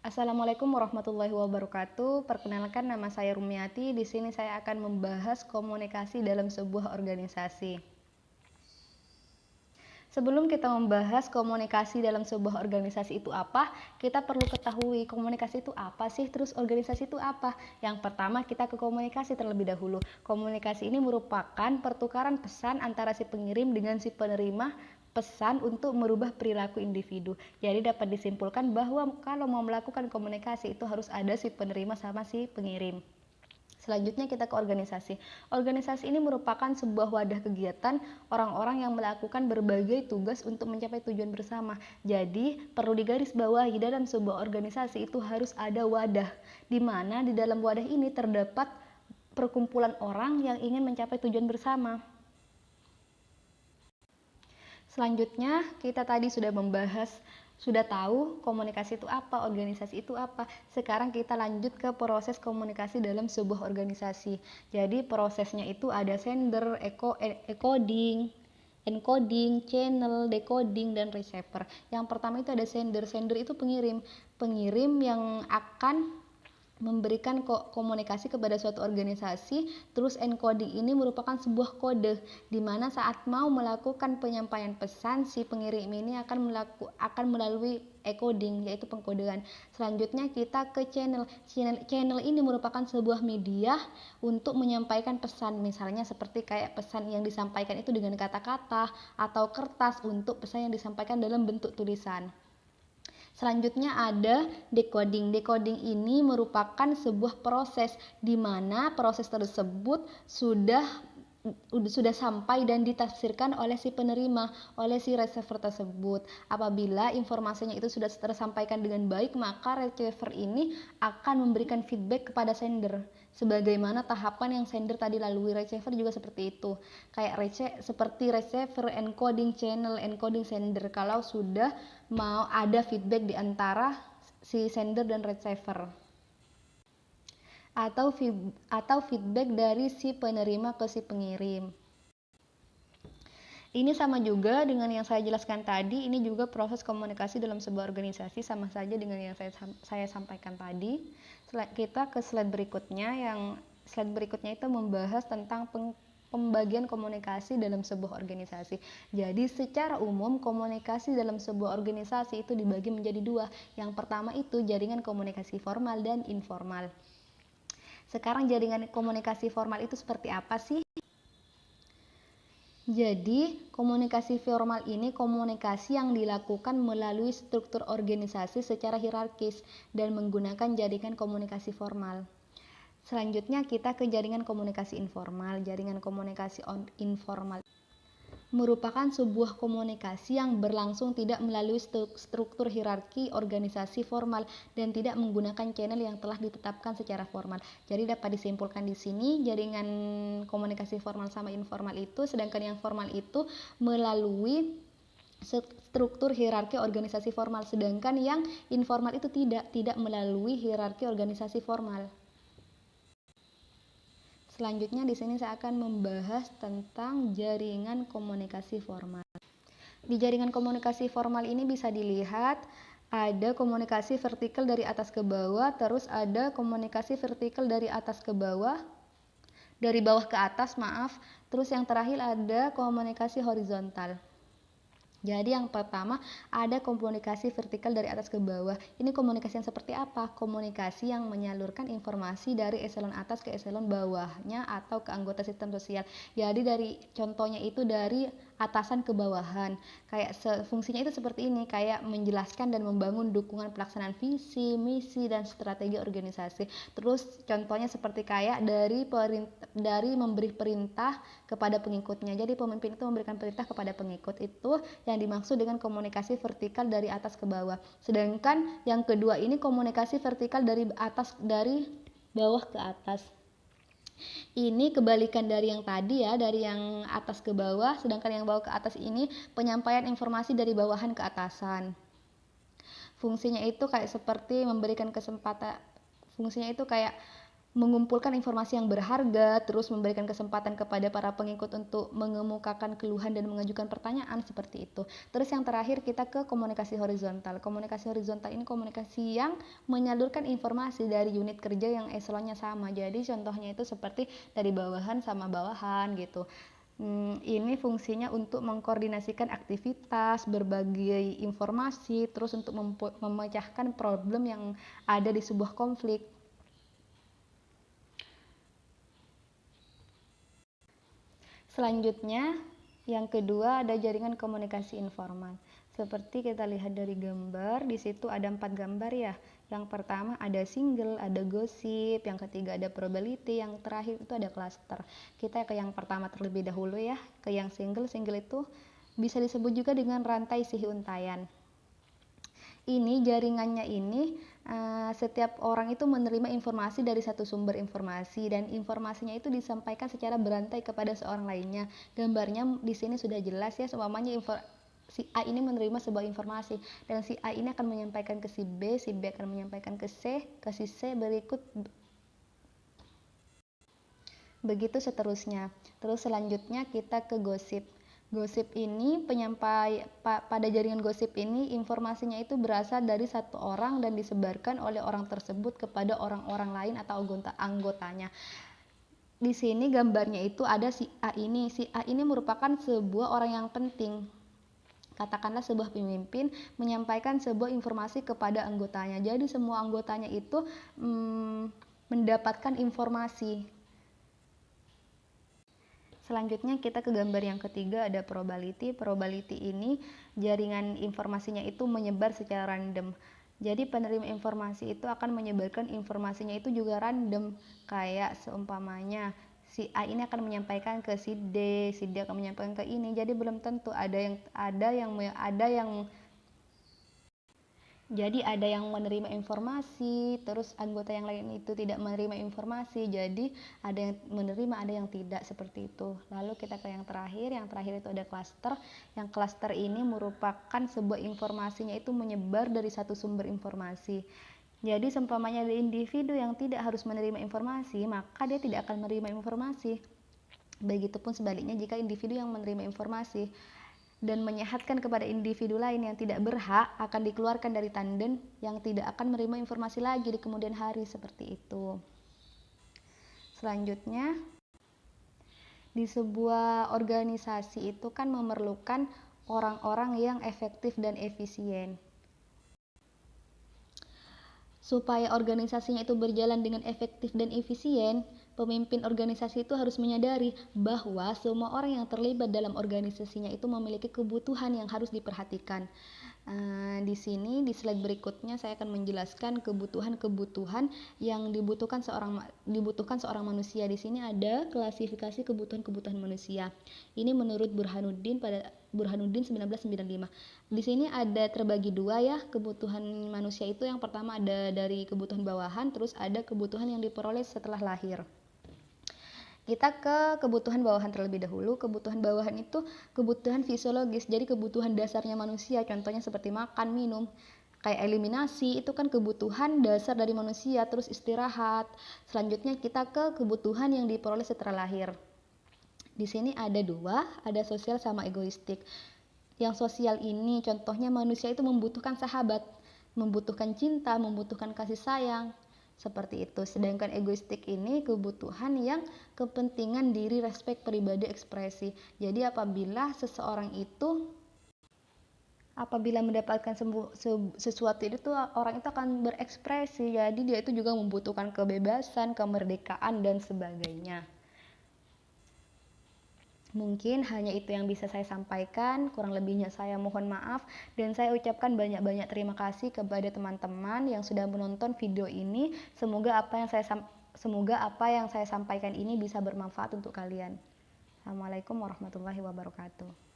Assalamualaikum warahmatullahi wabarakatuh. Perkenalkan, nama saya Rumiati. Di sini saya akan membahas komunikasi dalam sebuah organisasi. Sebelum kita membahas komunikasi dalam sebuah organisasi itu apa, kita perlu ketahui komunikasi itu apa sih, terus organisasi itu apa. Yang pertama, kita ke komunikasi terlebih dahulu. Komunikasi ini merupakan pertukaran pesan antara si pengirim dengan si penerima pesan untuk merubah perilaku individu. Jadi dapat disimpulkan bahwa kalau mau melakukan komunikasi itu harus ada si penerima sama si pengirim. Selanjutnya kita ke organisasi. Organisasi ini merupakan sebuah wadah kegiatan orang-orang yang melakukan berbagai tugas untuk mencapai tujuan bersama. Jadi perlu digarisbawahi, dalam sebuah organisasi itu harus ada wadah, di mana di dalam wadah ini terdapat perkumpulan orang yang ingin mencapai tujuan bersama. Selanjutnya kita tadi sudah tahu komunikasi itu apa, organisasi itu apa. Sekarang kita lanjut ke proses komunikasi dalam sebuah organisasi. Jadi prosesnya itu ada sender, encoding, channel, decoding, dan receiver. Yang pertama itu ada sender. Sender itu pengirim yang akan memberikan komunikasi kepada suatu organisasi. Terus encoding ini merupakan sebuah kode, di mana saat mau melakukan penyampaian pesan, si pengirim ini akan melalui encoding, yaitu pengkodean. Selanjutnya kita ke channel. Channel ini merupakan sebuah media untuk menyampaikan pesan, misalnya seperti kayak pesan yang disampaikan itu dengan kata-kata atau kertas untuk pesan yang disampaikan dalam bentuk tulisan. Selanjutnya ada decoding. Decoding ini merupakan sebuah proses di mana proses tersebut sudah sampai dan ditafsirkan oleh si penerima, oleh si receiver tersebut. Apabila informasinya itu sudah tersampaikan dengan baik, maka receiver ini akan memberikan feedback kepada sender sebagaimana tahapan yang sender tadi lalui. Receiver juga seperti itu, seperti receiver, encoding channel, encoding sender. Kalau sudah mau ada feedback di antara si sender dan receiver, atau feedback dari si penerima ke si pengirim. Ini sama juga dengan yang saya jelaskan tadi. Ini juga proses komunikasi dalam sebuah organisasi, sama saja dengan yang saya sampaikan tadi. Kita ke slide berikutnya. Slide berikutnya itu membahas tentang pembagian komunikasi dalam sebuah organisasi. Jadi secara umum komunikasi dalam sebuah organisasi itu dibagi menjadi dua. Yang pertama itu jaringan komunikasi formal dan informal. Sekarang jaringan komunikasi formal itu seperti apa sih? Jadi, komunikasi formal ini komunikasi yang dilakukan melalui struktur organisasi secara hierarkis dan menggunakan jaringan komunikasi formal. Selanjutnya kita ke jaringan komunikasi informal. Jaringan komunikasi informal merupakan sebuah komunikasi yang berlangsung tidak melalui struktur hierarki organisasi formal dan tidak menggunakan channel yang telah ditetapkan secara formal. Jadi dapat disimpulkan di sini jaringan komunikasi formal sama informal itu, sedangkan yang formal itu melalui struktur hierarki organisasi formal, sedangkan yang informal itu tidak melalui hierarki organisasi formal. Selanjutnya di sini saya akan membahas tentang jaringan komunikasi formal. Di jaringan komunikasi formal ini bisa dilihat ada komunikasi vertikal dari atas ke bawah, terus ada komunikasi vertikal dari atas ke bawah, dari bawah ke atas, terus yang terakhir ada komunikasi horizontal. Jadi yang pertama ada komunikasi vertikal dari atas ke bawah. Ini komunikasi yang seperti apa? Komunikasi yang menyalurkan informasi dari eselon atas ke eselon bawahnya atau ke anggota sistem sosial. Jadi contohnya itu dari atasan ke bawahan. Fungsinya itu seperti ini, kayak menjelaskan dan membangun dukungan pelaksanaan visi, misi, dan strategi organisasi. Terus contohnya seperti kayak dari memberi perintah kepada pengikutnya. Jadi pemimpin itu memberikan perintah kepada pengikut, itu yang dimaksud dengan komunikasi vertikal dari atas ke bawah. Sedangkan yang kedua ini komunikasi vertikal dari bawah ke atas. Ini kebalikan dari yang tadi ya, dari yang atas ke bawah, sedangkan yang bawah ke atas ini penyampaian informasi dari bawahan ke atasan. Fungsinya itu kayak seperti memberikan kesempatan, fungsinya itu kayak mengumpulkan informasi yang berharga, terus memberikan kesempatan kepada para pengikut untuk mengemukakan keluhan dan mengajukan pertanyaan seperti itu. Terus yang terakhir kita ke komunikasi horizontal. Komunikasi horizontal ini komunikasi yang menyalurkan informasi dari unit kerja yang eselonnya sama. Jadi contohnya itu seperti dari bawahan sama bawahan gitu. Ini fungsinya untuk mengkoordinasikan aktivitas, berbagi informasi, terus untuk memecahkan problem yang ada di sebuah konflik. Selanjutnya, yang kedua ada jaringan komunikasi informal. Seperti kita lihat dari gambar, di situ ada 4 gambar ya. Yang pertama ada single, ada gosip, yang ketiga ada probability, yang terakhir itu ada cluster. Kita ke yang pertama terlebih dahulu ya, ke yang single. Single itu bisa disebut juga dengan rantai sihir untayan. Ini jaringannya ini setiap orang itu menerima informasi dari satu sumber informasi dan informasinya itu disampaikan secara berantai kepada seorang lainnya. Gambarnya di sini sudah jelas ya, seumpamanya si A ini menerima sebuah informasi dan si A ini akan menyampaikan ke si B akan menyampaikan ke si C berikut begitu seterusnya. Terus selanjutnya kita ke gosip. Gosip ini pada jaringan gosip ini informasinya itu berasal dari satu orang dan disebarkan oleh orang tersebut kepada orang-orang lain atau anggotanya. Di sini gambarnya itu ada si A ini. Si A ini merupakan sebuah orang yang penting. Katakanlah sebuah pemimpin menyampaikan sebuah informasi kepada anggotanya. Jadi semua anggotanya itu mendapatkan informasi. Selanjutnya kita ke gambar yang ketiga, ada probability. Probability ini jaringan informasinya itu menyebar secara random. Jadi penerima informasi itu akan menyebarkan informasinya itu juga random. Kayak seumpamanya si A ini akan menyampaikan ke si D akan menyampaikan ke ini. Jadi belum tentu Jadi ada yang menerima informasi, terus anggota yang lain itu tidak menerima informasi. Jadi ada yang menerima, ada yang tidak, seperti itu. Lalu kita ke yang terakhir itu ada cluster. Yang cluster ini merupakan sebuah informasinya itu menyebar dari satu sumber informasi. Jadi seumpamanya ada individu yang tidak harus menerima informasi, maka dia tidak akan menerima informasi. Begitupun sebaliknya jika individu yang menerima informasi dan menyehatkan kepada individu lain yang tidak berhak akan dikeluarkan dari tanden yang tidak akan menerima informasi lagi di kemudian hari, seperti itu. Selanjutnya, di sebuah organisasi itu kan memerlukan orang-orang yang efektif dan efisien. Supaya organisasinya itu berjalan dengan efektif dan efisien, pemimpin organisasi itu harus menyadari bahwa semua orang yang terlibat dalam organisasinya itu memiliki kebutuhan yang harus diperhatikan. Di sini di slide berikutnya saya akan menjelaskan kebutuhan-kebutuhan yang dibutuhkan seorang manusia. Di sini ada klasifikasi kebutuhan-kebutuhan manusia. Ini menurut Burhanuddin 1995. Di sini ada terbagi dua ya, kebutuhan manusia itu yang pertama ada dari kebutuhan bawahan, terus ada kebutuhan yang diperoleh setelah lahir. Kita ke kebutuhan bawahan terlebih dahulu. Kebutuhan bawahan itu kebutuhan fisiologis, jadi kebutuhan dasarnya manusia, contohnya seperti makan, minum. Kayak eliminasi, itu kan kebutuhan dasar dari manusia, terus istirahat. Selanjutnya kita ke kebutuhan yang diperoleh setelah lahir. Di sini ada dua, ada sosial sama egoistik. Yang sosial ini contohnya manusia itu membutuhkan sahabat, membutuhkan cinta, membutuhkan kasih sayang, seperti itu. Sedangkan egoistik ini kebutuhan yang kepentingan diri, respek pribadi, ekspresi. Jadi apabila seseorang itu mendapatkan sesuatu itu orang itu akan berekspresi. Jadi dia itu juga membutuhkan kebebasan, kemerdekaan dan sebagainya. Mungkin hanya itu yang bisa saya sampaikan, kurang lebihnya saya mohon maaf dan saya ucapkan banyak-banyak terima kasih kepada teman-teman yang sudah menonton video ini. Semoga apa yang saya sampaikan ini bisa bermanfaat untuk kalian. Assalamualaikum warahmatullahi wabarakatuh.